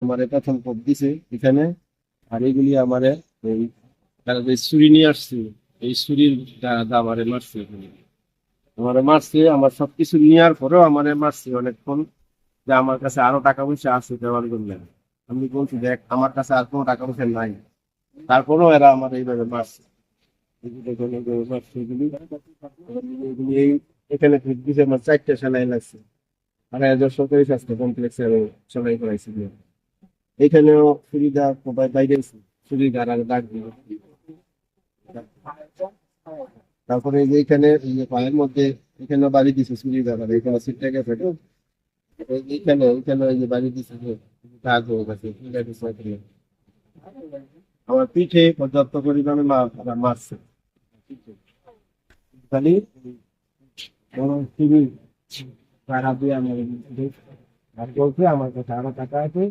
আমার প্রথম কোপ দিছে এখানে। আর এগুলি আমারে এই তারা যে ছুরি নিয়ে আসছে, এই ছুরির দ্বারা আমারে মারছে এখানে। আমারে মারছে, আমার সবকিছু নেওয়ার পরেও আমারে মারছে অনেকক্ষণ, যে আমার কাছে আরো টাকা পয়সা আছে দেওয়ার জন্য। আমি বলছি দেখ আমার কাছে আর কোনো টাকা পয়সা নাই, তারপরেও এরা আমার এইভাবে মারছে। এগুলো এখানে যে মারছে এখানে দিছে আমার 4টা সেলাই লাগছে। আর একজন সরকারি স্বাস্থ্য কমপ্লেক্সে আমি সেলাই করাইছি। এখানেও সুবিধা বাইরে সুবিধা আর দাগ দিল। তারপরে এই যে এখানে এই যে পায়ের মধ্যে এখানে বাড়ি দিছে সুবিধা, মানে এখানে সিটটা গেছে তো, এইখানে এইখানে এই যে বাড়ি দিছে যে দাগ হয়ে গেছে, ফুলে গেছে এখানে। আমার পিঠে পর্যাপ্ত পরিমাণে মারছে খালি। শিবির টাকা দিয়ে আমার আর বলছে আমার কাছে আরো টাকা আছে,